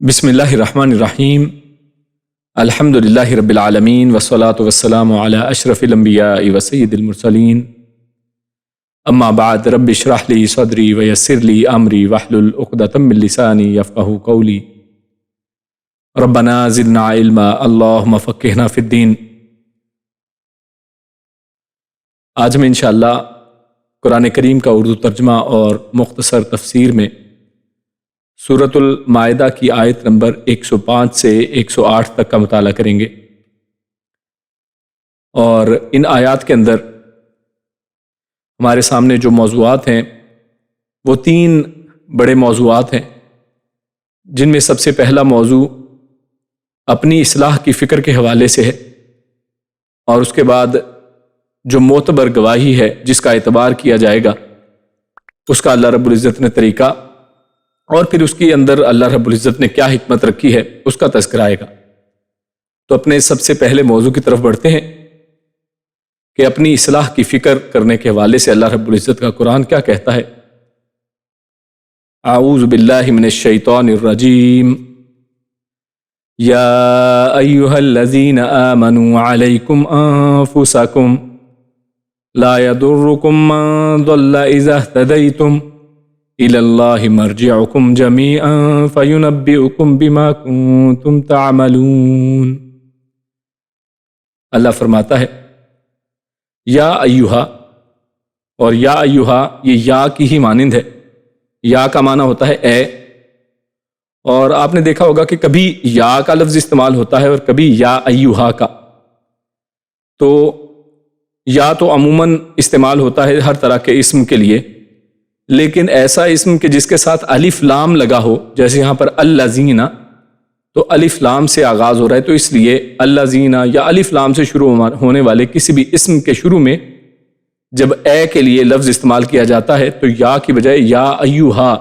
بسم اللہ الرحمن الرحیم الحمدللہ رب العالمین والصلاة والسلام علی اشرف الانبیاء وسید المرسلین اما بعد رب اشرح لی صدری ویسر لی امری واحلل عقدۃ من لسانی یفقہوا قولی ربنا زدنا علما اللہم فقہنا فی الدین۔ آج میں انشاءاللہ قرآن کریم کا اردو ترجمہ اور مختصر تفسیر میں سورۃ المائدہ کی آیت نمبر 105 سے 108 تک کا مطالعہ کریں گے، اور ان آیات کے اندر ہمارے سامنے جو موضوعات ہیں وہ 3 بڑے موضوعات ہیں، جن میں سب سے پہلا موضوع اپنی اصلاح کی فکر کے حوالے سے ہے، اور اس کے بعد جو معتبر گواہی ہے جس کا اعتبار کیا جائے گا اس کا اللہ رب العزت نے طریقہ، اور پھر اس کے اندر اللہ رب العزت نے کیا حکمت رکھی ہے اس کا تذکرہ آئے گا۔ تو اپنے سب سے پہلے موضوع کی طرف بڑھتے ہیں کہ اپنی اصلاح کی فکر کرنے کے حوالے سے اللہ رب العزت کا قرآن کیا کہتا ہے۔ اعوذ باللہ من الشیطان الرجیم، یا ایہا الذین آمنوا علیکم انفسکم لا یضرکم من ضل اذا اہتدیتم الی اللہ مرجعکم جمیعا فینبئکم بما کنتم تعملون۔ اللہ فرماتا ہے یا ایہا، اور یا ایہا یہ یا کی ہی مانند ہے۔ یا کا معنی ہوتا ہے اے، اور آپ نے دیکھا ہوگا کہ کبھی یا کا لفظ استعمال ہوتا ہے اور کبھی یا ایہا کا۔ تو یا تو عموماً استعمال ہوتا ہے ہر طرح کے اسم کے لیے، لیکن ایسا اسم کہ جس کے ساتھ الف لام لگا ہو، جیسے یہاں پر الذین، تو الف لام سے آغاز ہو رہا ہے، تو اس لیے الذین یا الف لام سے شروع ہونے والے کسی بھی اسم کے شروع میں جب اے کے لیے لفظ استعمال کیا جاتا ہے تو یا کی بجائے یا ایہا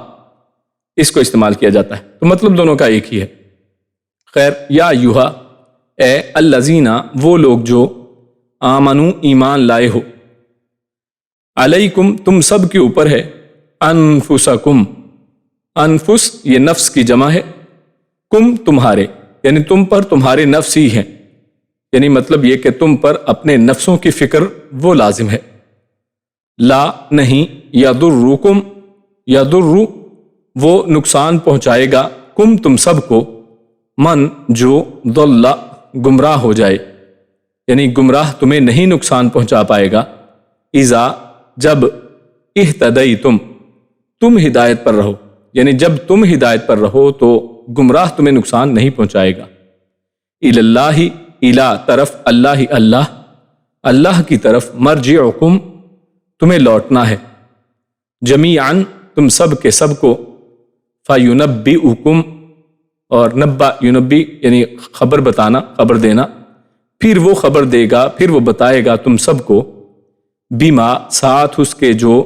اس کو استعمال کیا جاتا ہے، تو مطلب دونوں کا ایک ہی ہے۔ خیر، یا ایہا اے الذین، وہ لوگ جو آمنو ایمان لائے ہو، علیکم تم سب کے اوپر ہے، انفسکم، انفس یہ نفس کی جمع ہے، کم تمہارے، یعنی تم پر تمہارے نفس ہی ہیں، یعنی مطلب یہ کہ تم پر اپنے نفسوں کی فکر وہ لازم ہے۔ لا نہیں، یضرکم، یضر وہ نقصان پہنچائے گا، کم تم سب کو، من جو ضل گمراہ ہو جائے، یعنی گمراہ تمہیں نہیں نقصان پہنچا پائے گا، اذا جب اہتدیتم تم ہدایت پر رہو، یعنی جب تم ہدایت پر رہو تو گمراہ تمہیں نقصان نہیں پہنچائے گا۔ الی اللہ، الی طرف اللہ، اللہ اللہ کی طرف، مرجعکم تمہیں لوٹنا ہے، جمیعاً تم سب کے سب کو، فینبئکم، اور نبا ینبی یعنی خبر بتانا، خبر دینا، پھر وہ خبر دے گا، پھر وہ بتائے گا تم سب کو، بما ساتھ اس کے جو،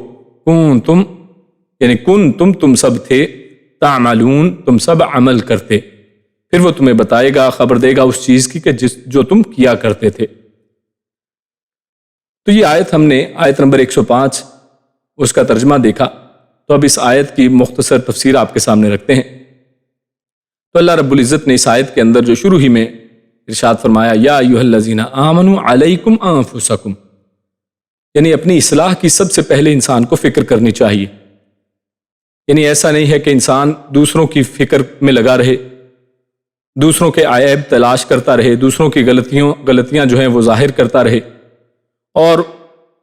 کنتم یعنی تم سب تھے، تعملون تم سب عمل کرتے، پھر وہ تمہیں بتائے گا، خبر دے گا اس چیز کی کہ جو تم کیا کرتے تھے۔ تو یہ آیت ہم نے آیت نمبر 105 اس کا ترجمہ دیکھا، تو اب اس آیت کی مختصر تفسیر آپ کے سامنے رکھتے ہیں۔ تو اللہ رب العزت نے اس آیت کے اندر جو شروع ہی میں ارشاد فرمایا، یا ایھا الذین آمنوا علیکم انفسکم، یعنی اپنی اصلاح کی سب سے پہلے انسان کو فکر کرنی چاہیے، یعنی ایسا نہیں ہے کہ انسان دوسروں کی فکر میں لگا رہے، دوسروں کے عیب تلاش کرتا رہے، دوسروں کی غلطیاں جو ہیں وہ ظاہر کرتا رہے، اور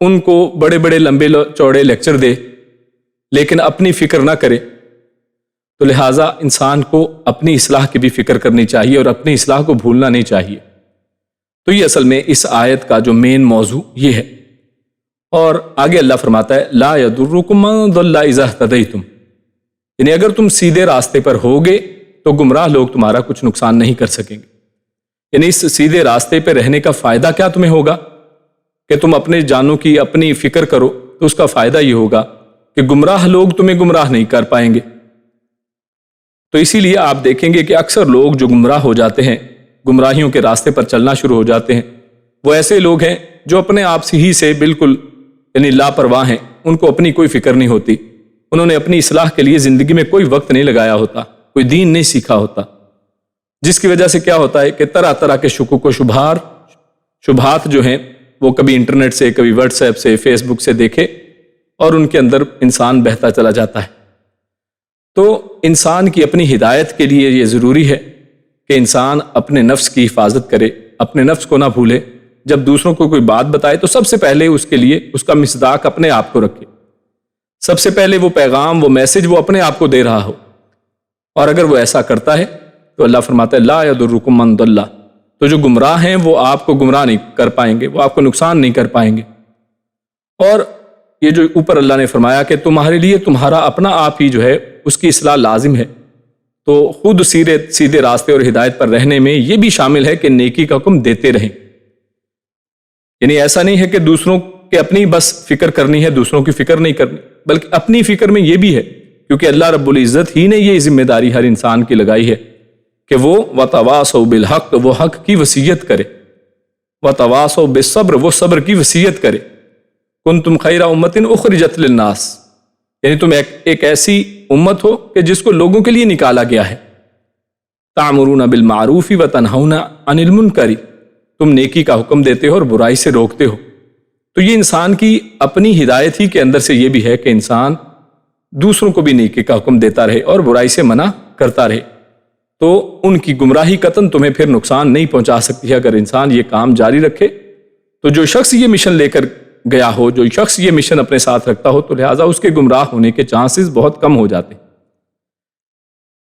ان کو بڑے بڑے لمبے چوڑے لیکچر دے، لیکن اپنی فکر نہ کرے۔ تو لہٰذا انسان کو اپنی اصلاح کی بھی فکر کرنی چاہیے اور اپنی اصلاح کو بھولنا نہیں چاہیے۔ تو یہ اصل میں اس آیت کا جو مین موضوع یہ ہے، اور آگے اللہ فرماتا ہے لا یضرکم من ضل اذا اہتدیتم، یعنی اگر تم سیدھے راستے پر ہوگے تو گمراہ لوگ تمہارا کچھ نقصان نہیں کر سکیں گے، یعنی اس سیدھے راستے پہ رہنے کا فائدہ کیا تمہیں ہوگا کہ تم اپنے جانوں کی اپنی فکر کرو، تو اس کا فائدہ یہ ہوگا کہ گمراہ لوگ تمہیں گمراہ نہیں کر پائیں گے۔ تو اسی لیے آپ دیکھیں گے کہ اکثر لوگ جو گمراہ ہو جاتے ہیں، گمراہیوں کے راستے پر چلنا شروع ہو جاتے ہیں، وہ ایسے لوگ ہیں جو اپنے آپ ہی سے بالکل یعنی لاپرواہ ہیں، ان کو اپنی کوئی فکر نہیں ہوتی، انہوں نے اپنی اصلاح کے لیے زندگی میں کوئی وقت نہیں لگایا ہوتا، کوئی دین نہیں سیکھا ہوتا، جس کی وجہ سے کیا ہوتا ہے کہ طرح طرح کے شکوک و شبہات جو ہیں وہ کبھی انٹرنیٹ سے، کبھی واٹس ایپ سے، فیس بک سے دیکھے اور ان کے اندر انسان بہتا چلا جاتا ہے۔ تو انسان کی اپنی ہدایت کے لیے یہ ضروری ہے کہ انسان اپنے نفس کی حفاظت کرے، اپنے نفس کو نہ بھولے۔ جب دوسروں کو کوئی بات بتائے تو سب سے پہلے اس کے لیے اس کا مصداق اپنے آپ کو رکھے، سب سے پہلے وہ پیغام، وہ میسج وہ اپنے آپ کو دے رہا ہو، اور اگر وہ ایسا کرتا ہے تو اللہ فرماتا ہے لا یضرکم من ضل، تو جو گمراہ ہیں وہ آپ کو گمراہ نہیں کر پائیں گے، وہ آپ کو نقصان نہیں کر پائیں گے۔ اور یہ جو اوپر اللہ نے فرمایا کہ تمہارے لیے تمہارا اپنا آپ ہی جو ہے اس کی اصلاح لازم ہے، تو خود سیدھے راستے اور ہدایت پر رہنے میں یہ بھی شامل ہے کہ نیکی کا حکم دیتے رہیں۔ یعنی ایسا نہیں ہے کہ دوسروں کے اپنی بس فکر کرنی ہے، دوسروں کی فکر نہیں کرنی، بلکہ اپنی فکر میں یہ بھی ہے، کیونکہ اللہ رب العزت ہی نے یہ ذمہ داری ہر انسان کی لگائی ہے کہ وہ وتواصوا بالحق، وہ حق کی وصیت کرے، وتواصوا بالصبر، وہ صبر کی وصیت کرے۔ کنتم خیر امۃ اخرجت للناس، یعنی تم ایک ایسی امت ہو کہ جس کو لوگوں کے لیے نکالا گیا ہے۔ تأمرون بالمعروف وتنہون عن المنکر، تم نیکی کا حکم دیتے ہو اور برائی سے روکتے ہو۔ تو یہ انسان کی اپنی ہدایت ہی کے اندر سے یہ بھی ہے کہ انسان دوسروں کو بھی نیکی کا حکم دیتا رہے اور برائی سے منع کرتا رہے، تو ان کی گمراہی قطعاً تمہیں پھر نقصان نہیں پہنچا سکتی ہے اگر انسان یہ کام جاری رکھے۔ تو جو شخص یہ مشن لے کر گیا ہو، جو شخص یہ مشن اپنے ساتھ رکھتا ہو، تو لہٰذا اس کے گمراہ ہونے کے چانسز بہت کم ہو جاتے ہیں۔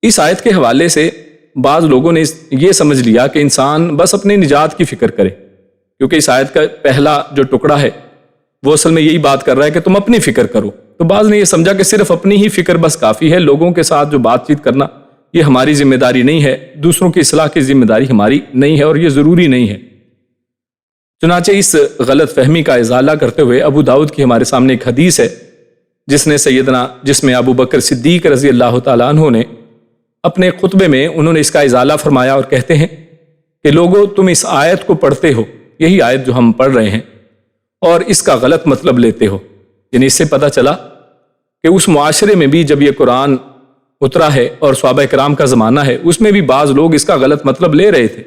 اس آیت کے حوالے سے بعض لوگوں نے یہ سمجھ لیا کہ انسان بس اپنی نجات کی فکر کرے، کیونکہ اس آیت کا پہلا جو ٹکڑا ہے وہ اصل میں یہی بات کر رہا ہے کہ تم اپنی فکر کرو۔ تو بعض نے یہ سمجھا کہ صرف اپنی ہی فکر بس کافی ہے، لوگوں کے ساتھ جو بات چیت کرنا یہ ہماری ذمہ داری نہیں ہے، دوسروں کی اصلاح کی ذمہ داری ہماری نہیں ہے اور یہ ضروری نہیں ہے۔ چنانچہ اس غلط فہمی کا ازالہ کرتے ہوئے ابو داؤد کی ہمارے سامنے ایک حدیث ہے جس میں ابو بکر صدیق رضی اللہ تعالیٰ عنہ نے اپنے خطبے میں انہوں نے اس کا ازالہ فرمایا اور کہتے ہیں کہ لوگو تم اس آیت کو پڑھتے ہو، یہی آیت جو ہم پڑھ رہے ہیں، اور اس کا غلط مطلب لیتے ہو۔ یعنی اس سے پتہ چلا کہ اس معاشرے میں بھی جب یہ قرآن اترا ہے اور صحابہ کرام کا زمانہ ہے، اس میں بھی بعض لوگ اس کا غلط مطلب لے رہے تھے۔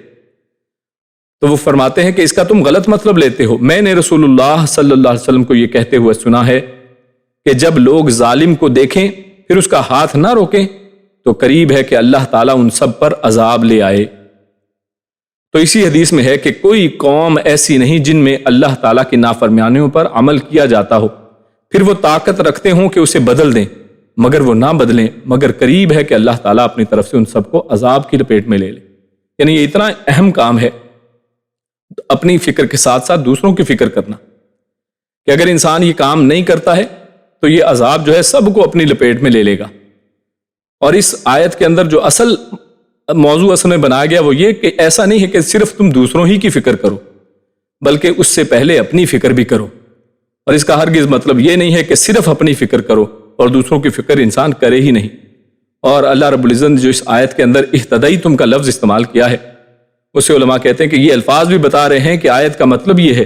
تو وہ فرماتے ہیں کہ اس کا تم غلط مطلب لیتے ہو۔ میں نے رسول اللہ صلی اللہ علیہ وسلم کو یہ کہتے ہوئے سنا ہے کہ جب لوگ ظالم کو دیکھیں پھر اس کا ہاتھ نہ روکیں تو قریب ہے کہ اللہ تعالیٰ ان سب پر عذاب لے آئے۔ تو اسی حدیث میں ہے کہ کوئی قوم ایسی نہیں جن میں اللہ تعالیٰ کی نافرمانیوں پر عمل کیا جاتا ہو، پھر وہ طاقت رکھتے ہوں کہ اسے بدل دیں، مگر وہ نہ بدلیں، مگر قریب ہے کہ اللہ تعالیٰ اپنی طرف سے ان سب کو عذاب کی لپیٹ میں لے لے۔ یعنی یہ اتنا اہم کام ہے اپنی فکر کے ساتھ ساتھ دوسروں کی فکر کرنا، کہ اگر انسان یہ کام نہیں کرتا ہے تو یہ عذاب جو ہے سب کو اپنی لپیٹ میں لے لے گا۔ اور اس آیت کے اندر جو اصل موضوع اصل میں بنایا گیا وہ یہ کہ ایسا نہیں ہے کہ صرف تم دوسروں ہی کی فکر کرو، بلکہ اس سے پہلے اپنی فکر بھی کرو۔ اور اس کا ہرگز مطلب یہ نہیں ہے کہ صرف اپنی فکر کرو اور دوسروں کی فکر انسان کرے ہی نہیں۔ اور اللہ رب العزت نے جو اس آیت کے اندر اہتدیتم کا لفظ استعمال کیا ہے، اسے علماء کہتے ہیں کہ یہ الفاظ بھی بتا رہے ہیں کہ آیت کا مطلب یہ ہے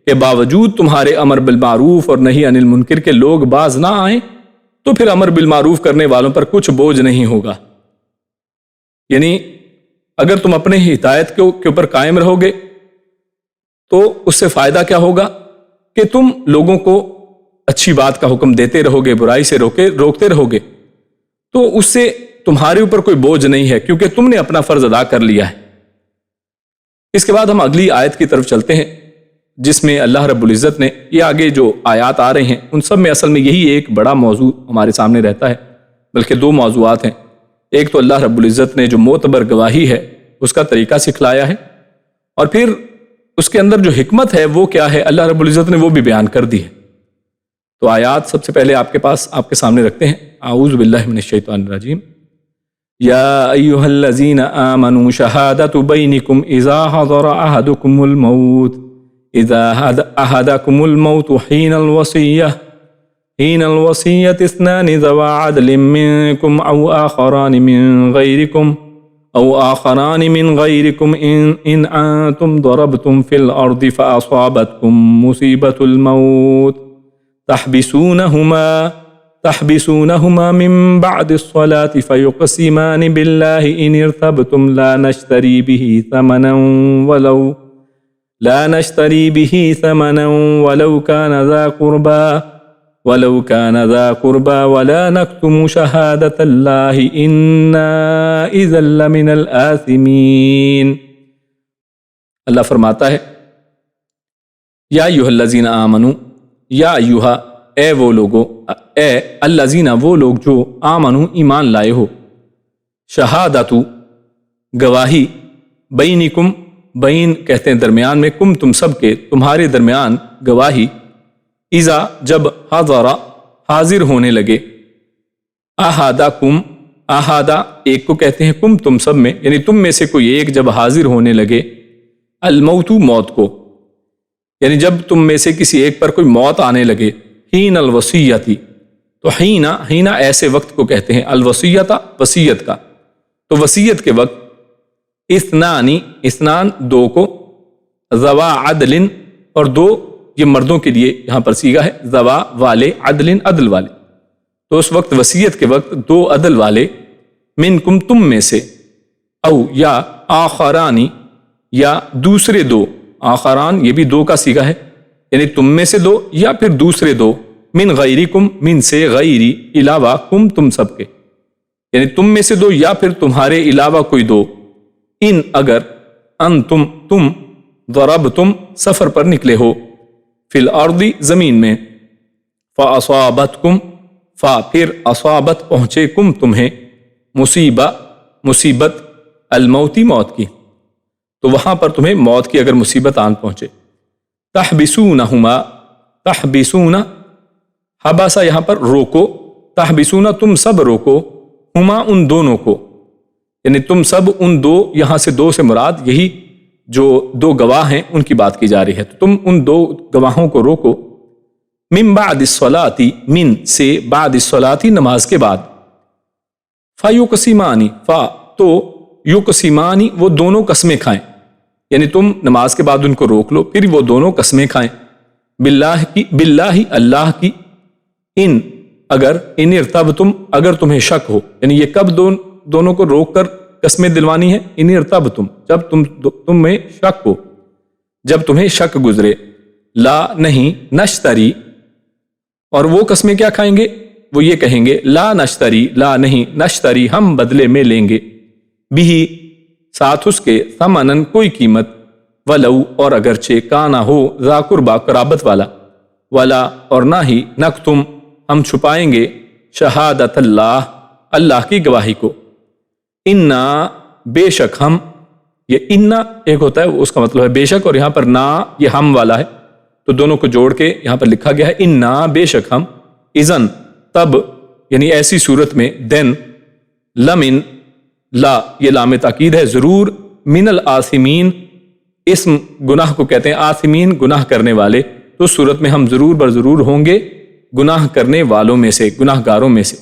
کہ باوجود تمہارے امر بالمعروف اور نہی عن المنکر کے لوگ باز نہ آئیں تو پھر امر بالمعروف کرنے والوں پر کچھ بوجھ نہیں ہوگا۔ یعنی اگر تم اپنے ہدایت کے اوپر قائم رہو گے تو اس سے فائدہ کیا ہوگا کہ تم لوگوں کو اچھی بات کا حکم دیتے رہو گے، برائی سے روکتے رہو گے، تو اس سے تمہارے اوپر کوئی بوجھ نہیں ہے کیونکہ تم نے اپنا فرض ادا کر لیا ہے۔ اس کے بعد ہم اگلی آیت کی طرف چلتے ہیں جس میں اللہ رب العزت نے یہ آگے جو آیات آ رہے ہیں ان سب میں اصل میں یہی ایک بڑا موضوع ہمارے سامنے رہتا ہے، بلکہ دو موضوعات ہیں۔ ایک تو اللہ رب العزت نے جو معتبر گواہی ہے اس کا طریقہ سکھلایا ہے، اور پھر اس کے اندر جو حکمت ہے وہ کیا ہے اللہ رب العزت نے وہ بھی بیان کر دی ہے۔ تو آیات سب سے پہلے آپ کے سامنے رکھتے ہیں۔ اعوذ باللہ من الشیطان الرجیم۔ یا ایھا الذین آمنوا شہادۃ بینکم اذا حضر احدکم الموت حین الوصیۃ اثنان ذوا عدل منکم او آخران من غیرکم ان انتم ضربتم فی الارض فاصابتکم مصیبۃ الموت تحبسونهما من بعد الصلاة فيقسمان بالله إن ارتبتم لا نشتري به ثمنا ولو كان ذا قربى ولا نكتم شهادة الله إنا إذا لمن الآثمين۔ اللہ فرماتا ہے یا ایھا الذین آمنوا، یا ایھا اے وہ لوگو، اے الذین وہ لوگ جو آمنوا ایمان لائے ہو، شہادت گواہی، بینکم بین کہتے ہیں درمیان میں، کم تم سب کے، تمہارے درمیان گواہی، اذا جب حاضر ہونے لگے، احدکم احدہ ایک کو کہتے ہیں کم تم سب میں، یعنی تم میں سے کوئی ایک جب حاضر ہونے لگے، الموت موت کو، یعنی جب تم میں سے کسی ایک پر کوئی موت آنے لگے، حین الوصیتی، تو حین ایسے وقت کو کہتے ہیں، الوصیت وصیت کا، تو وصیت کے وقت، اثنان دو کو، ذوا عدل اور دو، یہ مردوں کے لیے یہاں پر صیغہ ہے، ذوا والے، عدل عدل والے، تو اس وقت وصیت کے وقت دو عدل والے، منکم تم میں سے، او یا آخرانی یا دوسرے دو، آخران یہ بھی دو کا صیغہ ہے، یعنی تم میں سے دو یا پھر دوسرے دو، من غیرکم من سے، غیری علاوہ، کم تم سب کے، یعنی تم میں سے دو یا پھر تمہارے علاوہ کوئی دو، ان اگر انتم تم ضربتم سفر پر نکلے ہو، فی الارض زمین میں، فاصابتکم پھر اصابت پہنچے کم تمہیں، مصیبت الموتی موت کی، تو وہاں پر تمہیں موت کی اگر مصیبت آن پہنچے، تحبسون حباسا یہاں پر روکو، تحبسون تم سب روکو، ہما ان دونوں کو، یعنی تم سب ان دو، یہاں سے دو سے مراد یہی جو دو گواہ ہیں ان کی بات کی جا رہی ہے، تو تم ان دو گواہوں کو روکو، من بعد الصلاۃ، من سے، بعد الصلاۃ نماز کے بعد، فیقسمانی تو یقسمانی وہ دونوں قسمیں کھائیں، یعنی تم نماز کے بعد ان کو روک لو، پھر وہ دونوں قسمیں کھائیں، باللہ اللہ کی، ان ارتبتم اگر تمہیں شک ہو، یعنی یہ کب دونوں کو روک کر قسمیں دلوانی ہے، ان ارتبتم جب تم میں شک ہو، جب تمہیں شک گزرے، لا نہیں، نشتری، اور وہ قسمیں کیا کھائیں گے، وہ یہ کہیں گے، لا نشتری، لا نہیں، نشتری ہم بدلے میں لیں گے، بھی ساتھ اس کے، ثمنن کوئی قیمت، ولو اور اگرچہ کانا ہو، ذا قربا قرابت والا، ولا اور نہ ہی، نکتم ہم چھپائیں گے، شہادت اللہ کی گواہی کو، انا بے شک ہم، یہ انا ایک ہوتا ہے اس کا مطلب ہے بے شک، اور یہاں پر نا یہ ہم والا ہے، تو دونوں کو جوڑ کے یہاں پر لکھا گیا ہے انا بے شک ہم، اذن تب، یعنی ایسی صورت میں، دین، لمن لا یہ لام تاکید ہے، ضرور، من الآثمین اسم گناہ کو کہتے ہیں، آثمین گناہ کرنے والے، تو اس صورت میں ہم ضرور برضرور ہوں گے گناہ کرنے والوں میں سے، گناہ گاروں میں سے۔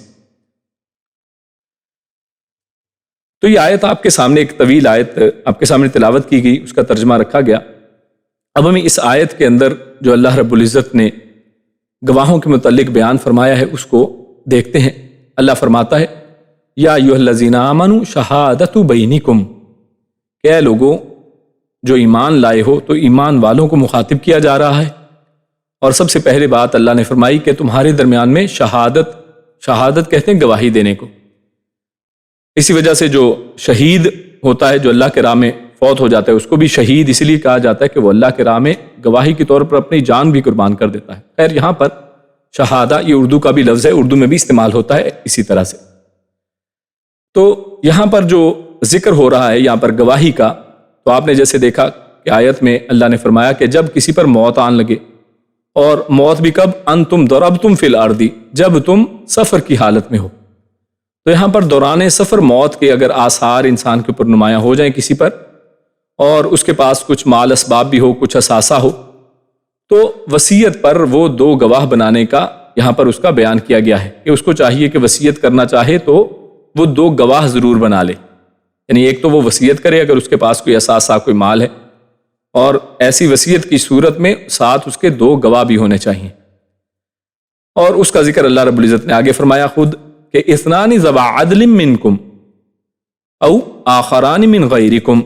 تو یہ آیت آپ کے سامنے، ایک طویل آیت آپ کے سامنے تلاوت کی گئی، اس کا ترجمہ رکھا گیا۔ اب ہمیں اس آیت کے اندر جو اللہ رب العزت نے گواہوں کے متعلق بیان فرمایا ہے اس کو دیکھتے ہیں۔ اللہ فرماتا ہے، یا ایھا الذین آمنوا شہادت بینکم، کہ اے لوگوں جو ایمان لائے ہو، تو ایمان والوں کو مخاطب کیا جا رہا ہے، اور سب سے پہلے بات اللہ نے فرمائی کہ تمہارے درمیان میں شہادت کہتے ہیں گواہی دینے کو۔ اسی وجہ سے جو شہید ہوتا ہے، جو اللہ کے راہ میں فوت ہو جاتا ہے، اس کو بھی شہید اس لیے کہا جاتا ہے کہ وہ اللہ کے راہ میں گواہی کے طور پر اپنی جان بھی قربان کر دیتا ہے۔ خیر یہاں پر شہادہ یہ اردو کا بھی لفظ ہے، اردو میں بھی استعمال ہوتا ہے اسی طرح سے۔ تو یہاں پر جو ذکر ہو رہا ہے یہاں پر گواہی کا، تو آپ نے جیسے دیکھا کہ آیت میں اللہ نے فرمایا کہ جب کسی پر موت آن لگے، اور موت بھی کب، انتم ضربتم فی الارض، جب تم سفر کی حالت میں ہو، تو یہاں پر دوران سفر موت کے اگر آثار انسان کے اوپر نمایاں ہو جائیں کسی پر، اور اس کے پاس کچھ مال اسباب بھی ہو، کچھ اثاثہ ہو، تو وصیت پر وہ دو گواہ بنانے کا یہاں پر اس کا بیان کیا گیا ہے کہ اس کو چاہیے کہ وصیت کرنا چاہے تو وہ دو گواہ ضرور بنا لے، یعنی ایک تو وہ وصیت کرے اگر اس کے پاس کوئی اثاثہ، کوئی مال ہے، اور ایسی وصیت کی صورت میں ساتھ اس کے دو گواہ بھی ہونے چاہیے۔ اور اس کا ذکر اللہ رب العزت نے آگے فرمایا خود کہ اثنان ذوا عدل منکم او آخران من غیرکم،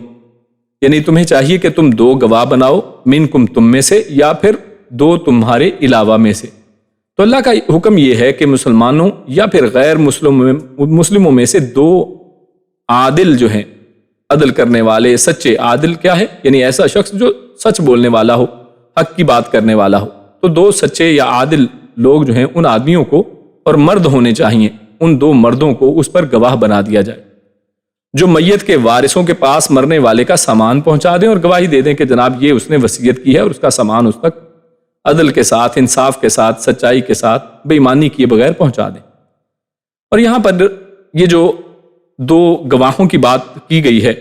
یعنی تمہیں چاہیے کہ تم دو گواہ بناؤ، منکم تم میں سے، یا پھر دو تمہارے علاوہ میں سے۔ تو اللہ کا حکم یہ ہے کہ مسلمانوں یا پھر غیر مسلموں میں سے دو عادل جو ہیں، عدل کرنے والے، سچے، عادل کیا ہے؟ یعنی ایسا شخص جو سچ بولنے والا ہو، حق کی بات کرنے والا ہو۔ تو دو سچے یا عادل لوگ جو ہیں ان آدمیوں کو، اور مرد ہونے چاہیے، ان دو مردوں کو اس پر گواہ بنا دیا جائے، جو میت کے وارثوں کے پاس مرنے والے کا سامان پہنچا دیں اور گواہی دے دیں کہ جناب یہ اس نے وصیت کی ہے اور اس کا سامان اس تک عدل کے ساتھ، انصاف کے ساتھ، سچائی کے ساتھ، بے ایمانی کیے بغیر پہنچا دیں۔ اور یہاں پر یہ جو دو گواہوں کی بات کی گئی ہے،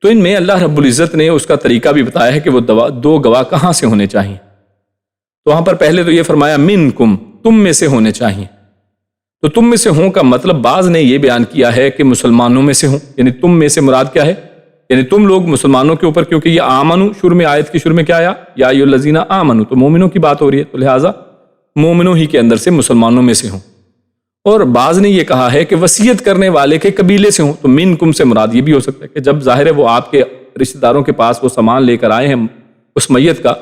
تو ان میں اللہ رب العزت نے اس کا طریقہ بھی بتایا ہے کہ وہ دو گواہ کہاں سے ہونے چاہیے۔ تو وہاں پر پہلے تو یہ فرمایا منکم، تم میں سے ہونے چاہیے۔ تو تم میں سے ہوں کا مطلب بعض نے یہ بیان کیا ہے کہ مسلمانوں میں سے ہوں، یعنی تم میں سے مراد کیا ہے؟ یعنی تم لوگ مسلمانوں کے اوپر، کیونکہ یہ آمنو شروع میں، آیت کی شروع میں کیا آیا؟ یا ایھا الذین آمنو، تو مومنوں کی بات ہو رہی ہے، تو لہٰذا مومنوں ہی کے اندر سے مسلمانوں میں سے ہوں۔ اور بعض نے یہ کہا ہے کہ وصیت کرنے والے کے قبیلے سے ہوں، تو منکم سے مراد یہ بھی ہو سکتا ہے کہ جب ظاہر ہے وہ آپ کے رشتہ داروں کے پاس وہ سامان لے کر آئے ہیں اس میت کا،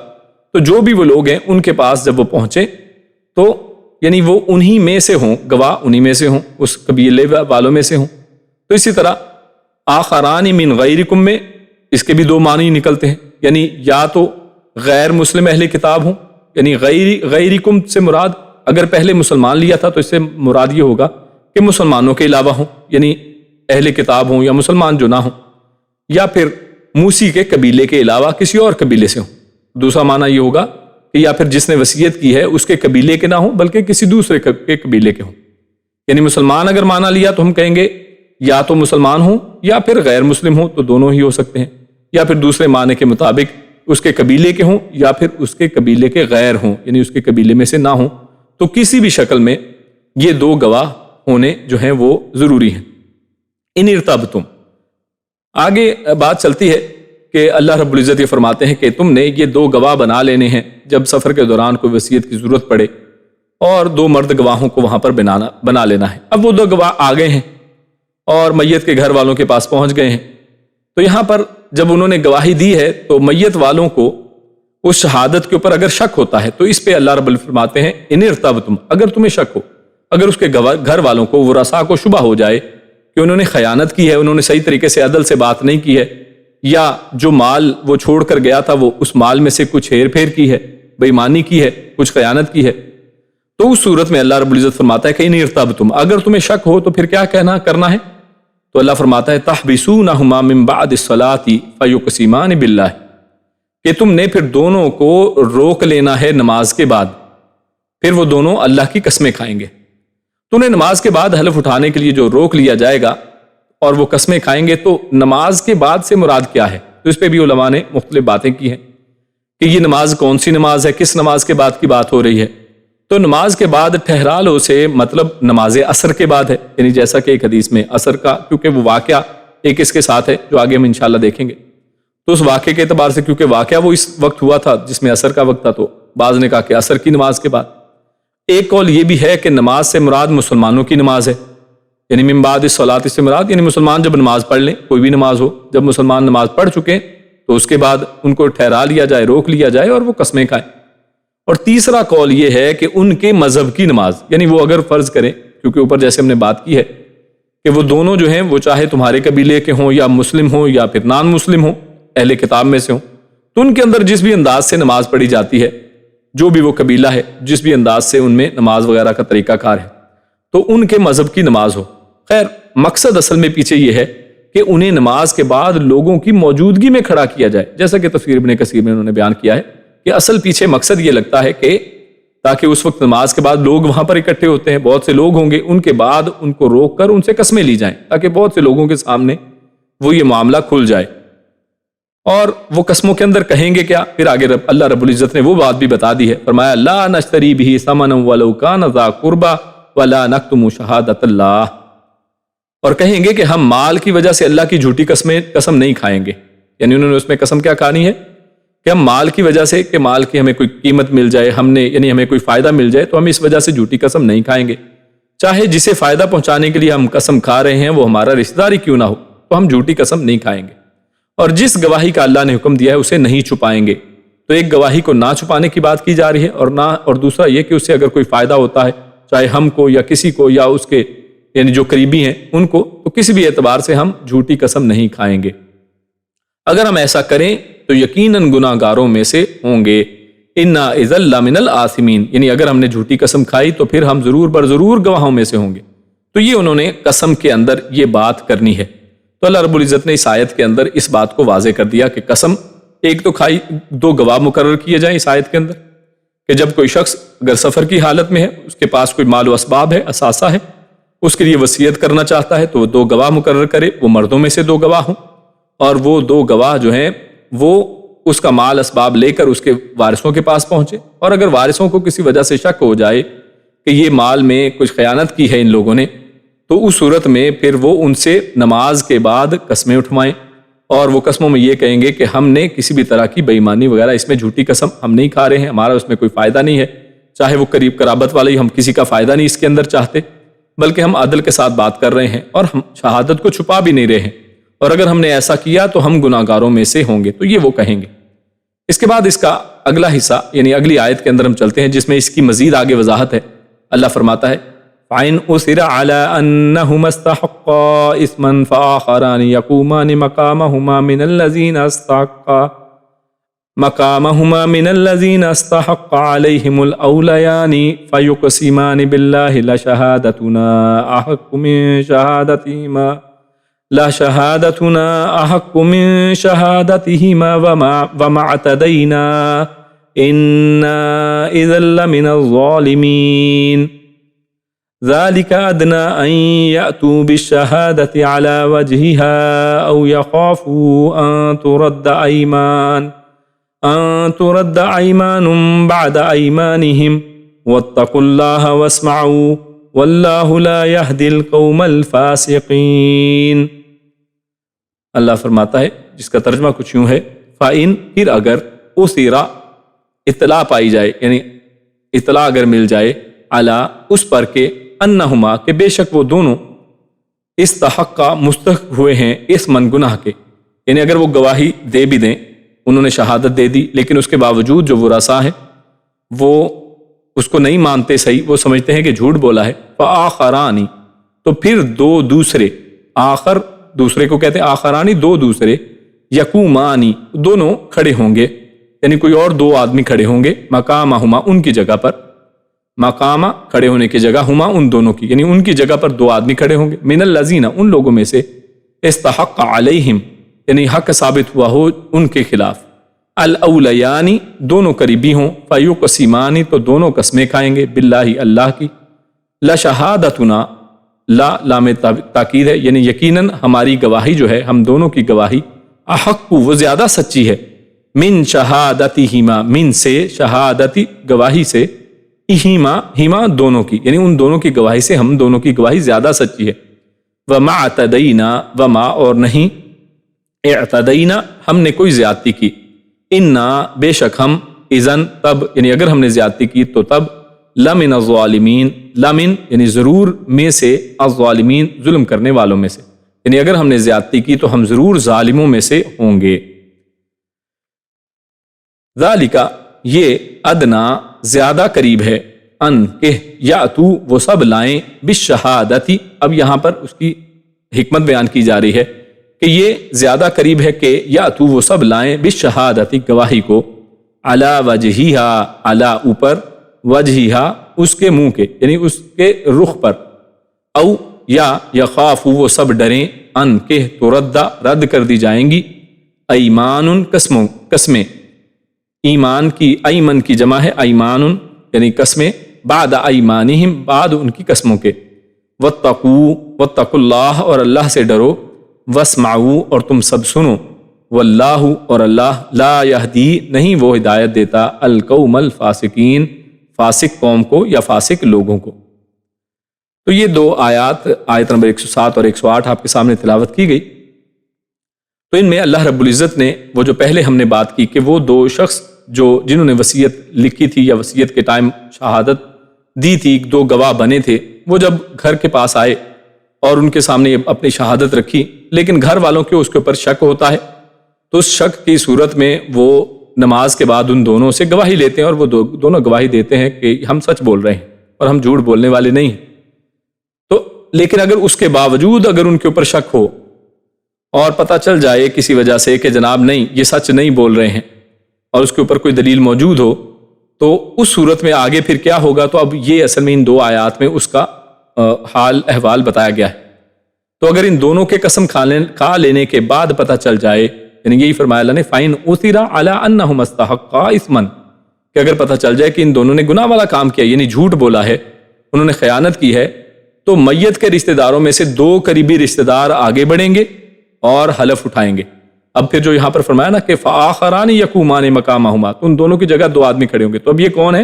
تو جو بھی وہ لوگ ہیں ان کے پاس جب وہ پہنچے تو یعنی وہ انہی میں سے ہوں، گواہ انہی میں سے ہوں، اس قبیلے والوں میں سے ہوں۔ تو اسی طرح آخران من غیرکم میں اس کے بھی دو معنی نکلتے ہیں، یعنی یا تو غیر مسلم اہل کتاب ہوں، یعنی غیرکم سے مراد اگر پہلے مسلمان لیا تھا تو اس سے مراد یہ ہوگا کہ مسلمانوں کے علاوہ ہوں، یعنی اہل کتاب ہوں یا مسلمان جو نہ ہوں، یا پھر موسی کے قبیلے کے علاوہ کسی اور قبیلے سے ہوں۔ دوسرا معنی یہ ہوگا کہ یا پھر جس نے وصیت کی ہے اس کے قبیلے کے نہ ہوں بلکہ کسی دوسرے کے قبیلے کے ہوں۔ یعنی مسلمان اگر معنی لیا تو ہم کہیں گے یا تو مسلمان ہوں یا پھر غیر مسلم ہوں، تو دونوں ہی ہو سکتے ہیں، یا پھر دوسرے معنی کے مطابق اس کے قبیلے کے ہوں یا پھر اس کے قبیلے کے غیر ہوں، یعنی اس کے قبیلے میں سے نہ ہوں۔ تو کسی بھی شکل میں یہ دو گواہ ہونے جو ہیں وہ ضروری ہیں۔ ان ارتبتم، آگے بات چلتی ہے کہ اللہ رب العزت یہ فرماتے ہیں کہ تم نے یہ دو گواہ بنا لینے ہیں جب سفر کے دوران کوئی وصیت کی ضرورت پڑے، اور دو مرد گواہوں کو وہاں پر بنا لینا ہے۔ اب وہ دو گواہ آ گئے ہیں اور میت کے گھر والوں کے پاس پہنچ گئے ہیں، تو یہاں پر جب انہوں نے گواہی دی ہے تو میت والوں کو اس شہادت کے اوپر اگر شک ہوتا ہے تو اس پہ اللہ رب العزت فرماتے ہیں ان ارتبتم، اگر تمہیں شک ہو، اگر اس کے گھر والوں کو، ورثاء کو شبہ ہو جائے کہ انہوں نے خیانت کی ہے، انہوں نے صحیح طریقے سے عدل سے بات نہیں کی ہے، یا جو مال وہ چھوڑ کر گیا تھا وہ اس مال میں سے کچھ ہیر پھیر کی ہے، بے ایمانی کی ہے، کچھ خیانت کی ہے، تو اس صورت میں اللہ رب العزت فرماتا ہے کہ ان ارتبتم، اگر تمہیں شک ہو تو پھر کیا کرنا ہے؟ تو اللہ فرماتا ہے تحبسونہما من بعد الصلاۃ فیقسمان باللہ، کہ تم نے پھر دونوں کو روک لینا ہے نماز کے بعد، پھر وہ دونوں اللہ کی قسمیں کھائیں گے۔ تو انہیں نماز کے بعد حلف اٹھانے کے لیے جو روک لیا جائے گا اور وہ قسمیں کھائیں گے، تو نماز کے بعد سے مراد کیا ہے؟ تو اس پہ بھی علماء نے مختلف باتیں کی ہیں کہ یہ نماز کون سی نماز ہے، کس نماز کے بعد کی بات ہو رہی ہے۔ تو نماز کے بعد ٹھہرا لو سے مطلب نماز عصر کے بعد ہے، یعنی جیسا کہ ایک حدیث میں عصر کا، کیونکہ وہ واقعہ ایک اس کے ساتھ ہے جو آگے ہم انشاءاللہ دیکھیں گے، تو اس واقعے کے اعتبار سے کیونکہ واقعہ وہ اس وقت ہوا تھا جس میں عصر کا وقت تھا، تو بعض نے کہا کہ عصر کی نماز کے بعد۔ ایک قول یہ بھی ہے کہ نماز سے مراد مسلمانوں کی نماز ہے، یعنی من بعد الصلاۃ سے مراد یعنی مسلمان جب نماز پڑھ لیں، کوئی بھی نماز ہو، جب مسلمان نماز پڑھ چکے تو اس کے بعد ان کو ٹھہرا لیا جائے، روک لیا جائے اور وہ قسمیں کھائیں۔ اور تیسرا قول یہ ہے کہ ان کے مذہب کی نماز، یعنی وہ اگر فرض کریں، کیونکہ اوپر جیسے ہم نے بات کی ہے کہ وہ دونوں جو ہیں وہ چاہے تمہارے قبیلے کے ہوں یا مسلم ہوں یا پھر نان مسلم ہوں، اہل کتاب میں سے ہوں، تو ان کے اندر جس بھی انداز سے نماز پڑھی جاتی ہے، جو بھی وہ قبیلہ ہے، جس بھی انداز سے ان میں نماز وغیرہ کا طریقہ کار ہے، تو ان کے مذہب کی نماز ہو۔ خیر مقصد اصل میں پیچھے یہ ہے کہ انہیں نماز کے بعد لوگوں کی موجودگی میں کھڑا کیا جائے، جیسا کہ تفسیر ابن کثیر میں انہوں نے بیان کیا ہے کہ اصل پیچھے مقصد یہ لگتا ہے کہ تاکہ اس وقت نماز کے بعد لوگ وہاں پر اکٹھے ہوتے ہیں، بہت سے لوگ ہوں گے، ان کے بعد ان کو روک کر ان سے قسمیں لی جائیں تاکہ بہت سے لوگوں کے سامنے وہ یہ معاملہ کھل جائے۔ اور وہ قسموں کے اندر کہیں گے کیا؟ پھر آگے اللہ رب العزت نے وہ بات بھی بتا دی ہے، فرمایا لا نشتری بہ ثمنا ولو کان ذا قربى ولا نکتم شہادۃ اللہ، اور کہیں گے کہ ہم مال کی وجہ سے اللہ کی جھوٹی قسم نہیں کھائیں گے، یعنی انہوں نے اس میں قسم کیا کھانی ہے کہ ہم مال کی وجہ سے کہ مال کی ہمیں کوئی قیمت مل جائے، یعنی ہمیں کوئی فائدہ مل جائے تو ہم اس وجہ سے جھوٹی قسم نہیں کھائیں گے، چاہے جسے فائدہ پہنچانے کے لیے ہم قسم کھا رہے ہیں وہ ہمارا رشتہ دار ہی کیوں نہ ہو، تو ہم جھوٹی قسم نہیں کھائیں گے، اور جس گواہی کا اللہ نے حکم دیا ہے اسے نہیں چھپائیں گے۔ تو ایک گواہی کو نہ چھپانے کی بات کی جا رہی ہے، اور دوسرا یہ کہ اس سے اگر کوئی فائدہ ہوتا ہے چاہے ہم کو یا کسی کو یا اس کے یعنی جو قریبی ہیں ان کو، تو کسی بھی اعتبار سے ہم جھوٹی قسم نہیں کھائیں گے۔ اگر ہم ایسا کریں تو یقیناً گناہ گاروں میں سے ہوں گے۔ انا اذا لمن الآثمین، یعنی اگر ہم نے جھوٹی قسم کھائی تو پھر ہم ضرور بر ضرور گواہوں میں سے ہوں گے۔ تو یہ انہوں نے قسم کے اندر یہ بات کرنی ہے، تو اللہ رب العزت نے اس آیت کے اندر اس بات کو واضح کر دیا کہ قسم ایک تو کھائی، دو گواہ مقرر کیے جائیں اس آیت کے اندر، کہ جب کوئی شخص اگر سفر کی حالت میں ہے، اس کے پاس کوئی مال و اسباب ہے، اثاثہ ہے، اس کے لیے وصیت کرنا چاہتا ہے تو وہ دو گواہ مقرر کرے، وہ مردوں میں سے دو گواہ ہوں، اور وہ دو گواہ جو ہیں وہ اس کا مال اسباب لے کر اس کے وارثوں کے پاس پہنچے، اور اگر وارثوں کو کسی وجہ سے شک ہو جائے کہ یہ مال میں کچھ خیانت کی ہے ان لوگوں نے، تو اس صورت میں پھر وہ ان سے نماز کے بعد قسمیں اٹھوائیں، اور وہ قسموں میں یہ کہیں گے کہ ہم نے کسی بھی طرح کی بے ایمانی وغیرہ، اس میں جھوٹی قسم ہم نہیں کھا رہے ہیں، ہمارا اس میں کوئی فائدہ نہیں ہے، چاہے وہ قریب قرابت والے ہی، ہم کسی کا فائدہ نہیں اس کے اندر چاہتے، بلکہ ہم عدل کے ساتھ بات کر رہے ہیں اور ہم شہادت کو چھپا بھی نہیں رہے ہیں، اور اگر ہم نے ایسا کیا تو ہم گناہ گاروں میں سے ہوں گے، تو یہ وہ کہیں گے۔ اس کے بعد اس کا اگلا حصہ یعنی اگلی آیت کے اندر ہم چلتے ہیں، جس میں اس کی مزید آگے وضاحت ہے۔ اللہ فرماتا ہے فَإِنْ أُثِرَ عَلَىٰ أَنَّهُمَا اسْتَحَقَّا إِثْمًا فَآخَرَانِ يَقُومَانِ مَقَامَهُمَا مِنَ الَّذِينَ اسْتَحَقَّ عَلَيْهِمُ الْأَوْلَيَانِ فَيُقْسِمَانِ بِاللَّهِ لَشَهَادَتُنَا أَحَقُّ مِنْ شَهَادَتِهِمَا وَمَا اعْتَدَيْنَا إِنَّا إِذًا لَّمِنَ الظَّالِمِينَ ذَلِكَ أَدْنَىٰ أَن يَأْتُوا بِالشَّهَادَةِ عَلَىٰ وَجْهِهَا أَوْ يَخَافُوا أَن تُرَدَّ أَيْمَانٌ بَعْدَ أَيْمَانِهِمْ وَاتَّقُوا اللَّهَ وَاسْمَعُوا وَاللَّهُ لَا يَهْدِي الْقَوْمَ الْفَاسِقِينَ۔ اللہ فرماتا ہے، جس کا ترجمہ کچھ یوں ہے، فَإِن، پھر اگر، اُثِرَ، اطلاع پائی جائے، یعنی اطلاع اگر مل جائے، علی، اس پر کہ، انہما، کہ بے شک وہ دونوں، استحقا، مستحق ہوئے ہیں، اسمن، گناہ کے، یعنی اگر وہ گواہی دے بھی دیں، انہوں نے شہادت دے دی، لیکن اس کے باوجود جو ورثاء ہیں وہ اس کو نہیں مانتے، صحیح، وہ سمجھتے ہیں کہ جھوٹ بولا ہے، فآخرانی، تو پھر دو دوسرے، آخر دوسرے کو کہتے ہیں، آخرانی دو دوسرے، یقومانی، دونوں کھڑے ہوں گے، یعنی کوئی اور دو آدمی کھڑے ہوں گے، مقامہما، ان کی جگہ پر، مقامہ کھڑے ہونے کی جگہ، ہما ان دونوں کی، یعنی ان کی جگہ پر دو آدمی کھڑے ہوں گے، من الذین، ان لوگوں میں سے، استحق علیہم، یعنی حق ثابت ہوا ہو ان کے خلاف، الاولیانی، دونوں قریبی ہوں، فیقسمان، تو دونوں قسمیں کھائیں گے، باللہ، اللہ کی، لشہادتنا، لا لام تاکید ہے، یعنی یقیناً ہماری گواہی جو ہے، ہم دونوں کی گواہی، احق، وہ زیادہ سچی ہے، من شہادتہما، من سے، شہادتی، گواہی سے، ہما دونوں کی، یعنی ان دونوں کی گواہی سے ہم دونوں کی گواہی زیادہ سچی ہے، وما اعتدینا، وما، اور نہیں، اعتدینا، ہم نے کوئی زیادتی کی، انا، بے شک ہم، اذن، تب، یعنی اگر ہم نے زیادتی کی تو تب، لمن الظالمین، لمن یعنی ضرور، میں سے، الظالمین، ظلم کرنے والوں میں سے، یعنی اگر ہم نے زیادتی کی تو ہم ضرور ظالموں میں سے ہوں گے۔ ذالک، یہ، ادنا، زیادہ قریب ہے، ان، کہ، یاتو، وہ سب لائیں، بالشہادتی، اب یہاں پر اس کی حکمت بیان کی جا رہی ہے کہ یہ زیادہ قریب ہے کہ یاتو، وہ سب لائیں، بالشہادتی، گواہی کو، علی وجہہا، علی، اوپر، وجہہا، اس کے منہ کے، یعنی اس کے رخ پر، او، یا، یخافو، وہ سب ڈریں، ان، کہ، تردہ، رد کر دی جائیں گی، ایمان، قسمیں، ایمان کی، ایمن کی جمع ہے ایمان، یعنی قسمیں، بعد ایمانہم، بعد ان کی قسموں کے، واتقوا اللہ، اور اللہ سے ڈرو، واسمعوا، اور تم سب سنو، واللہ، اور اللہ، لا یہدی، نہیں وہ ہدایت دیتا، القوم الفاسقین، فاسق قوم کو یا فاسق لوگوں کو۔ تو یہ دو آیات، آیت نمبر 107 اور 108 آپ کے سامنے تلاوت کی گئی، تو ان میں اللہ رب العزت نے وہ جو پہلے ہم نے بات کی کہ وہ 2 شخص جنہوں نے وصیت لکھی تھی یا وصیت کے ٹائم شہادت دی تھی، 2 گواہ بنے تھے، وہ جب گھر کے پاس آئے اور ان کے سامنے اپنی شہادت رکھی، لیکن گھر والوں کے اس کے اوپر شک ہوتا ہے، تو اس شک کی صورت میں وہ نماز کے بعد ان دونوں سے گواہی لیتے ہیں اور وہ دونوں گواہی دیتے ہیں کہ ہم سچ بول رہے ہیں اور ہم جھوٹ بولنے والے نہیں ہیں۔ تو لیکن اگر اس کے باوجود اگر ان کے اوپر شک ہو اور پتہ چل جائے کسی وجہ سے کہ جناب نہیں یہ سچ نہیں بول رہے ہیں اور اس کے اوپر کوئی دلیل موجود ہو، تو اس صورت میں آگے پھر کیا ہوگا؟ تو اب یہ اصل میں ان 2 آیات میں اس کا حال احوال بتایا گیا ہے۔ تو اگر ان دونوں کے قسم کھا لینے کے بعد پتہ چل جائے، یعنی یہی فرمایا اللہ نے فَإِنْ أُثِرَ عَلَىٰ أَنَّهُمَا اسْتَحَقَّا إِثْمًا، کہ اگر پتہ چل جائے کہ ان دونوں نے گناہ والا کام کیا، یعنی جھوٹ بولا ہے، انہوں نے خیانت کی ہے، تو میت کے رشتہ داروں میں سے 2 قریبی رشتہ دار آگے بڑھیں گے اور حلف اٹھائیں گے۔ اب پھر جو یہاں پر فرمایا نا کہ فَآخَرَانِ يَقُومَانِ مَقَامَهُمَا، تو ان دونوں کی جگہ 2 آدمی کھڑے ہوں گے۔ تو اب یہ کون ہے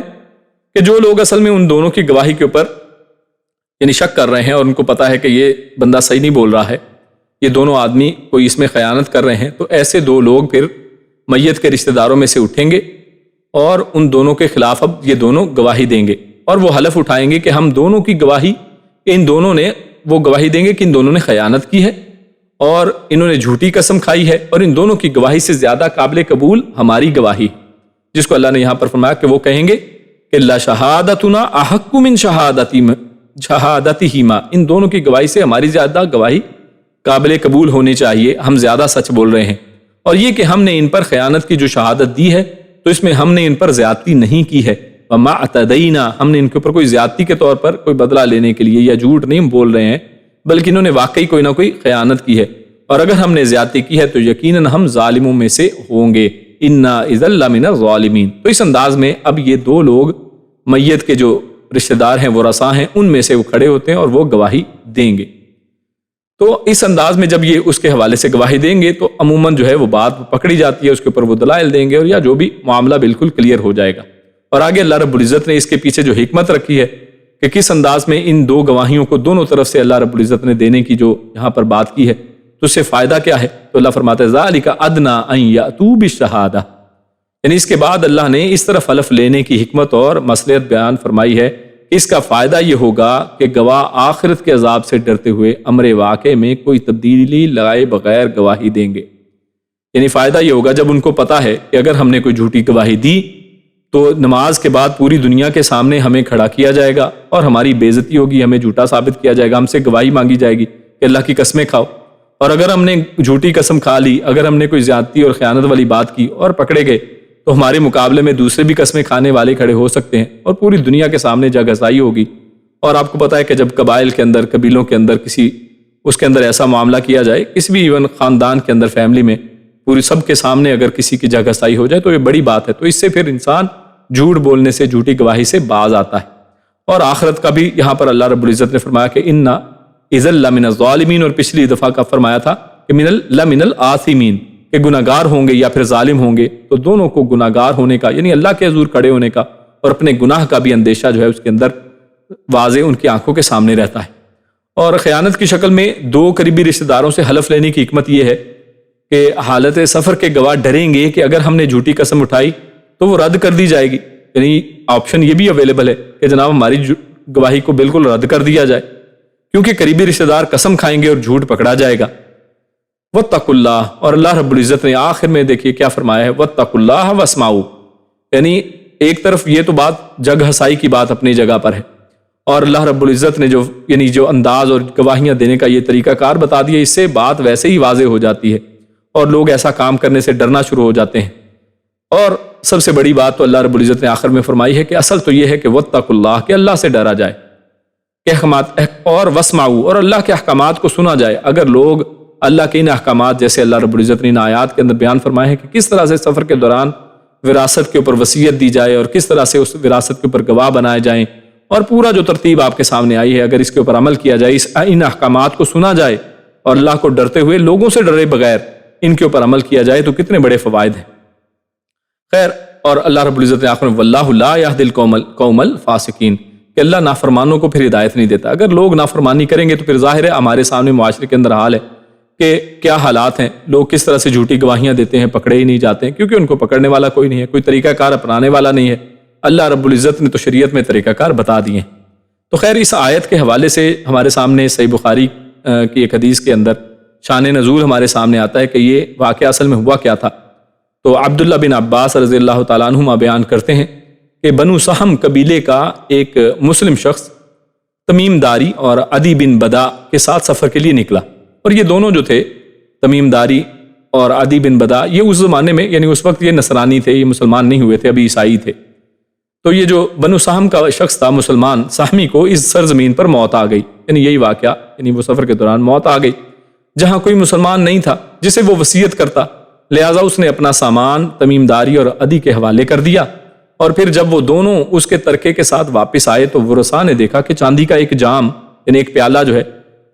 کہ جو لوگ اصل میں ان دونوں کی گواہی کے اوپر یعنی شک کر رہے ہیں اور ان کو پتا ہے کہ یہ بندہ صحیح نہیں بول رہا ہے، یہ دونوں آدمی کوئی اس میں خیانت کر رہے ہیں، تو ایسے 2 لوگ پھر میت کے رشتہ داروں میں سے اٹھیں گے اور ان دونوں کے خلاف اب یہ دونوں گواہی دیں گے اور وہ حلف اٹھائیں گے کہ ہم دونوں کی گواہی، ان دونوں نے وہ گواہی دیں گے کہ ان دونوں نے خیانت کی ہے اور انہوں نے جھوٹی قسم کھائی ہے، اور ان دونوں کی گواہی سے زیادہ قابل قبول ہماری گواہی، جس کو اللہ نے یہاں پر فرمایا کہ وہ کہیں گے کہ لا شہادتنا احق من شہادتہما، ان دونوں کی گواہی سے ہماری زیادہ گواہی قابل قبول ہونی چاہیے، ہم زیادہ سچ بول رہے ہیں، اور یہ کہ ہم نے ان پر خیانت کی جو شہادت دی ہے تو اس میں ہم نے ان پر زیادتی نہیں کی ہے، وما اعتدینا، ہم نے ان کے اوپر کوئی زیادتی کے طور پر کوئی بدلہ لینے کے لیے یا جھوٹ نہیں بول رہے ہیں، بلکہ انہوں نے واقعی کوئی نہ کوئی خیانت کی ہے، اور اگر ہم نے زیادتی کی ہے تو یقیناً ہم ظالموں میں سے ہوں گے، انا اذا لمن الظالمین۔ تو اس انداز میں اب یہ 2 لوگ میت کے جو رشتہ دار ہیں، ورثاء ہیں، ان میں سے وہ کھڑے ہوتے ہیں اور وہ گواہی دیں گے۔ تو اس انداز میں جب یہ اس کے حوالے سے گواہی دیں گے تو عموماً جو ہے وہ بات پکڑی جاتی ہے، اس کے اوپر وہ دلائل دیں گے اور یا جو بھی معاملہ بالکل کلیئر ہو جائے گا۔ اور آگے اللہ رب العزت نے اس کے پیچھے جو حکمت رکھی ہے کہ کس انداز میں ان 2 گواہیوں کو دونوں طرف سے اللہ رب العزت نے دینے کی جو یہاں پر بات کی ہے، تو اس سے فائدہ کیا ہے؟ تو اللہ فرماتا ہے ذالک ادنی ان یاتوا بالشہادہ، یعنی اس کے بعد اللہ نے اس طرف حلف لینے کی حکمت اور مصلحت بیان فرمائی ہے کہ اس کا فائدہ یہ ہوگا کہ گواہ آخرت کے عذاب سے ڈرتے ہوئے امر واقع میں کوئی تبدیلی لگائے بغیر گواہی دیں گے۔ یعنی فائدہ یہ ہوگا جب ان کو پتا ہے کہ اگر ہم نے کوئی جھوٹی گواہی دی تو نماز کے بعد پوری دنیا کے سامنے ہمیں کھڑا کیا جائے گا اور ہماری بے عزتی ہوگی، ہمیں جھوٹا ثابت کیا جائے گا، ہم سے گواہی مانگی جائے گی کہ اللہ کی قسمیں کھاؤ، اور اگر ہم نے جھوٹی قسم کھا لی، اگر ہم نے کوئی زیادتی اور خیانت والی بات کی اور پکڑے گئے تو ہمارے مقابلے میں دوسرے بھی قسمیں کھانے والے کھڑے ہو سکتے ہیں اور پوری دنیا کے سامنے جگ ہسائی ہوگی۔ اور آپ کو پتا ہے کہ جب قبائل کے اندر، قبیلوں کے اندر اس کے اندر ایسا معاملہ کیا جائے، کسی بھی ایون خاندان کے اندر، فیملی میں، پوری سب کے سامنے اگر کسی کی جگ ہسائی ہو جائے تو یہ بڑی بات ہے۔ تو اس سے پھر انسان جھوٹ بولنے سے، جھوٹی گواہی سے باز آتا ہے۔ اور آخرت کا بھی یہاں پر اللہ رب العزت نے فرمایا کہ انا اذا لمن الظالمین، اور پچھلی دفعہ کا فرمایا تھا کہ لمن الآثمین، کہ گناہگار ہوں گے یا پھر ظالم ہوں گے، تو دونوں کو گناہگار ہونے کا، یعنی اللہ کے حضور کھڑے ہونے کا اور اپنے گناہ کا بھی اندیشہ جو ہے اس کے اندر واضح ان کی آنکھوں کے سامنے رہتا ہے۔ اور خیانت کی شکل میں 2 قریبی رشتہ داروں سے حلف لینے کی حکمت یہ ہے کہ حالت سفر کے گواہ ڈریں گے کہ اگر ہم نے جھوٹی قسم اٹھائی تو وہ رد کر دی جائے گی، یعنی آپشن یہ بھی اویلیبل ہے کہ جناب ہماری گواہی کو بالکل رد کر دیا جائے، کیونکہ قریبی رشتہ دار قسم کھائیں گے اور جھوٹ پکڑا جائے گا۔ واتقوا اللہ، اور اللہ رب العزت نے آخر میں دیکھیے کیا فرمایا ہے، واتقوا اللہ واسمعوا، یعنی ایک طرف یہ تو بات جگ ہسائی کی بات اپنی جگہ پر ہے، اور اللہ رب العزت نے جو انداز اور گواہیاں دینے کا یہ طریقہ کار بتا دیا، اس سے بات ویسے ہی واضح ہو جاتی ہے اور لوگ ایسا کام کرنے سے ڈرنا شروع ہو جاتے ہیں۔ اور سب سے بڑی بات تو اللہ رب العزت نے آخر میں فرمائی ہے کہ اصل تو یہ ہے کہ واتقوا اللہ، کہ اللہ سے ڈرا جائے، کہ احکامات اور واسمعوا، اور اللہ کے احکامات کو سنا جائے۔ اگر لوگ اللہ کے ان احکامات، جیسے اللہ رب العزت نے ان آیات کے اندر بیان فرمائے ہیں کہ کس طرح سے سفر کے دوران وراثت کے اوپر وصیت دی جائے اور کس طرح سے اس وراثت کے اوپر گواہ بنائے جائیں، اور پورا جو ترتیب آپ کے سامنے آئی ہے، اگر اس کے اوپر عمل کیا جائے، ان احکامات کو سنا جائے اور اللہ کو ڈرتے ہوئے، لوگوں سے ڈرے بغیر ان کے اوپر عمل کیا جائے، تو کتنے بڑے فوائد ہیں۔ خیر، اور اللہ رب العزت نے آخر میں واللہ لا یہدی القوم الفاسقین، کہ اللہ نافرمانوں کو پھر ہدایت نہیں دیتا۔ اگر لوگ نافرمانی کریں گے تو پھر ظاہر ہے ہمارے سامنے معاشرے کے اندر حال ہے کہ کیا حالات ہیں، لوگ کس طرح سے جھوٹی گواہیاں دیتے ہیں، پکڑے ہی نہیں جاتے ہیں کیونکہ ان کو پکڑنے والا کوئی نہیں ہے، کوئی طریقہ کار اپنانے والا نہیں ہے۔ اللہ رب العزت نے تو شریعت میں طریقہ کار بتا دیے ہیں۔ تو خیر اس آیت کے حوالے سے ہمارے سامنے صحیح بخاری کی ایک حدیث کے اندر شان نزول ہمارے سامنے آتا ہے کہ یہ واقعہ اصل میں ہوا کیا تھا۔ تو عبداللہ بن عباس رضی اللہ تعالیٰ عنہما بیان کرتے ہیں کہ بنو سہم قبیلے کا ایک مسلم شخص تمیم داری اور عدی بن بدا کے ساتھ سفر کے لیے نکلا، اور یہ دونوں جو تھے تمیم داری اور عدی بن بدا، یہ اس زمانے میں یعنی اس وقت یہ نصرانی تھے، یہ مسلمان نہیں ہوئے تھے، ابھی عیسائی تھے۔ تو یہ جو بنو سہم کا شخص تھا مسلمان، سہمی کو اس سرزمین پر موت آ گئی، یعنی یہی واقعہ، یعنی وہ سفر کے دوران موت آ گئی جہاں کوئی مسلمان نہیں تھا جسے وہ وصیت کرتا، لہٰذا اس نے اپنا سامان تمیم داری اور عدی کے حوالے کر دیا۔ اور پھر جب وہ دونوں اس کے ترکے کے ساتھ واپس آئے تو ورثاء نے دیکھا کہ چاندی کا ایک جام یعنی ایک پیالہ جو ہے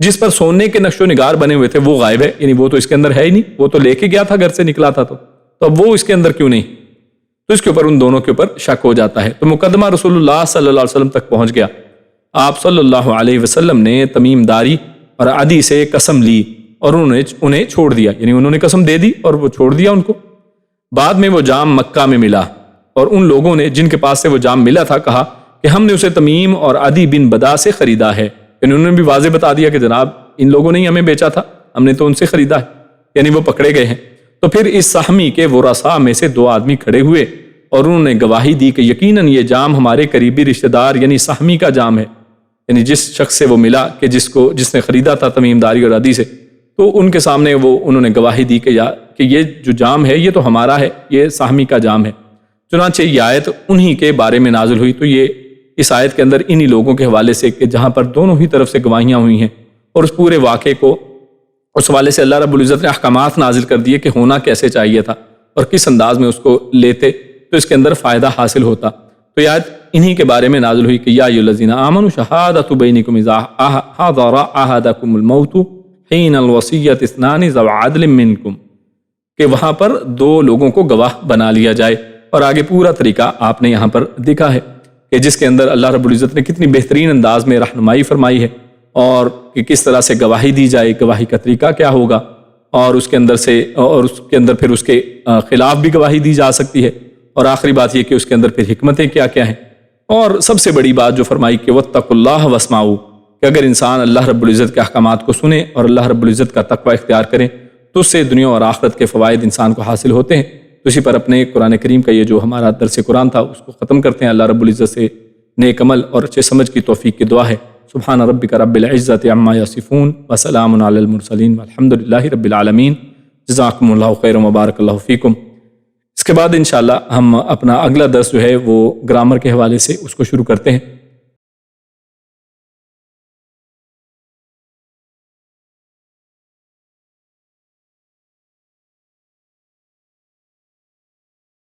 جس پر سونے کے نقش و نگار بنے ہوئے تھے وہ غائب ہے، یعنی وہ تو اس کے اندر ہے ہی نہیں، وہ تو لے کے گیا تھا، گھر سے نکلا تھا، تو اب وہ اس کے اندر کیوں نہیں؟ تو اس کے اوپر ان دونوں کے اوپر شک ہو جاتا ہے۔ تو مقدمہ رسول اللہ صلی اللہ علیہ وسلم تک پہنچ گیا۔ آپ صلی اللہ علیہ وسلم نے تمیم داری اور عدی سے قسم لی اور انہیں چھوڑ دیا، یعنی انہوں نے قسم دے دی اور وہ چھوڑ دیا ان کو۔ بعد میں وہ جام مکہ میں ملا اور ان لوگوں نے جن کے پاس سے وہ جام ملا تھا کہا کہ ہم نے اسے تمیم اور عدی بن بدا سے خریدا ہے، یعنی انہوں نے بھی واضح بتا دیا کہ جناب ان لوگوں نے ہی ہمیں بیچا تھا، ہم نے تو ان سے خریدا ہے، یعنی وہ پکڑے گئے ہیں۔ تو پھر اس سہمی کے ورثاء میں سے دو آدمی کھڑے ہوئے اور انہوں نے گواہی دی کہ یقیناً یہ جام ہمارے قریبی رشتہ دار یعنی سہمی کا جام ہے، یعنی جس شخص سے وہ ملا کہ جس نے خریدا تھا تمیم داری اور عدی سے، تو ان کے سامنے انہوں نے گواہی دی کہ یہ جو جام ہے یہ تو ہمارا ہے، یہ سہمی کا جام ہے۔ چنانچہ یہ آیت انہی کے بارے میں نازل ہوئی۔ تو یہ اس آیت کے اندر انہی لوگوں کے حوالے سے کہ جہاں پر دونوں ہی طرف سے گواہیاں ہوئی ہیں، اور اس پورے واقعے کو اس حوالے سے اللہ رب العزت نے احکامات نازل کر دیے کہ ہونا کیسے چاہیے تھا اور کس انداز میں اس کو لیتے تو اس کے اندر فائدہ حاصل ہوتا۔ تو یہ آیت انہی کے بارے میں نازل ہوئی کہ یا ایھا الذین آمنوا شہادۃ بینکم اذا حضر احدکم الموت حین الوصیۃ اثنان ذوی عدل منکم، کہ وہاں پر دو لوگوں کو گواہ بنا لیا جائے، اور آگے پورا طریقہ آپ نے یہاں پر دیکھا ہے کہ جس کے اندر اللہ رب العزت نے کتنی بہترین انداز میں رہنمائی فرمائی ہے، اور کہ کس طرح سے گواہی دی جائے، گواہی کا طریقہ کیا ہوگا، اور اس کے اندر پھر اس کے خلاف بھی گواہی دی جا سکتی ہے، اور آخری بات یہ کہ اس کے اندر پھر حکمتیں کیا کیا ہیں، اور سب سے بڑی بات جو فرمائی کہ واتقوا اللہ واسمعوا، کہ اگر انسان اللہ رب العزت کے احکامات کو سنے اور اللہ رب العزت کا تقوی اختیار کرے تو اس سے دنیا اور آخرت کے فوائد انسان کو حاصل ہوتے ہیں۔ تو اسی پر اپنے قرآن کریم کا یہ جو ہمارا درس قرآن تھا اس کو ختم کرتے ہیں۔ اللہ رب العزت سے نیک عمل اور اچھے سمجھ کی توفیق کی دعا ہے۔ سبحان ربک رب العزت عما یصفون وسلام علی المرسلین والحمد للہ رب العالمین۔ جزاکم اللہ خیر و بارک اللہ فیکم۔ اس کے بعد انشاءاللہ ہم اپنا اگلا درس جو ہے وہ گرامر کے حوالے سے اس کو شروع کرتے ہیں۔